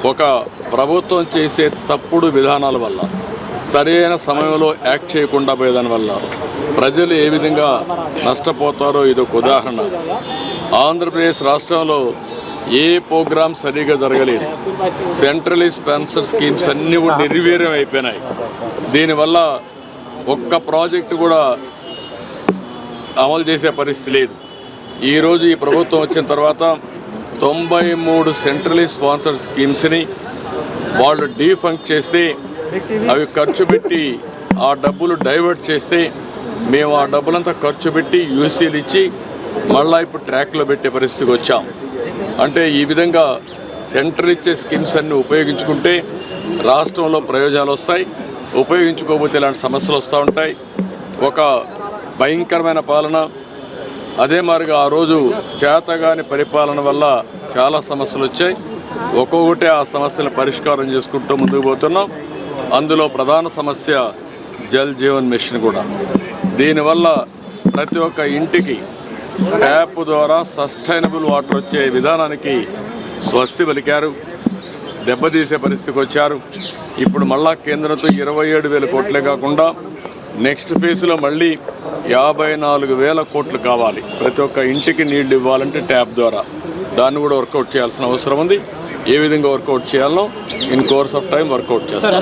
ఒక ప్రభుత్వం చేసే తప్పుడు విధానాల వల్ల, సరైన సమయంలో యాక్ట్ చేయకుండా పోయేదాని వల్ల ప్రజలు ఏ విధంగా నష్టపోతారో ఇదొక ఉదాహరణ. ఆంధ్రప్రదేశ్ రాష్ట్రంలో ఏ ప్రోగ్రాం సరిగా జరగలేదు. సెంట్రలీ స్పాన్సర్ స్కీమ్స్ అన్నీ కూడా నిర్వీర్యం అయిపోయినాయి. దీనివల్ల ఒక్క ప్రాజెక్టు కూడా అమలు చేసే పరిస్థితి లేదు. ఈరోజు ఈ ప్రభుత్వం వచ్చిన తర్వాత 93 సెంట్రలీ స్పాన్సర్ స్కీమ్స్ని వాళ్ళు డీఫంక్ట్ చేస్తే, అవి ఖర్చు పెట్టి ఆ డబ్బులు డైవర్ట్ చేస్తే, మేము ఆ డబ్బులంతా ఖర్చు పెట్టి యూసీలు ఇచ్చి మళ్ళీ ఇప్పుడు ట్రాక్లో పెట్టే పరిస్థితికి వచ్చాం. అంటే ఈ విధంగా సెంట్రల్ ఇచ్చే స్కీమ్స్ అన్ని ఉపయోగించుకుంటే రాష్ట్రంలో ప్రయోజనాలు వస్తాయి, ఉపయోగించుకోకపోతే ఇలాంటి సమస్యలు వస్తూ ఉంటాయి. ఒక భయంకరమైన పాలన. అదే మాదిరిగా ఆ రోజు చేతగాని పరిపాలన వల్ల చాలా సమస్యలు వచ్చాయి. ఒక్కొక్కటి ఆ సమస్యలను పరిష్కారం చేసుకుంటూ ముందుకు పోతున్నాం. అందులో ప్రధాన సమస్య జల్ జీవన్ మిషన్ కూడా. దీనివల్ల ప్రతి ఒక్క ఇంటికి ట్యాప్ ద్వారా సస్టైనబుల్ వాటర్ వచ్చే విధానానికి స్వస్తి పలికారు. దెబ్బతీసే పరిస్థితికి వచ్చారు. ఇప్పుడు మళ్ళా కేంద్రంతో 27,000 కోట్లే కాకుండా నెక్స్ట్ ఫేజ్లో మళ్ళీ 54,000 కోట్లు కావాలి. ప్రతి ఒక్క ఇంటికి నీళ్లు ఇవ్వాలంటే ట్యాప్ ద్వారా. దాన్ని కూడా వర్కౌట్ చేయాల్సిన అవసరం ఉంది. ఏ విధంగా వర్కౌట్ చేయాలో in course of time workout చేస్తాం.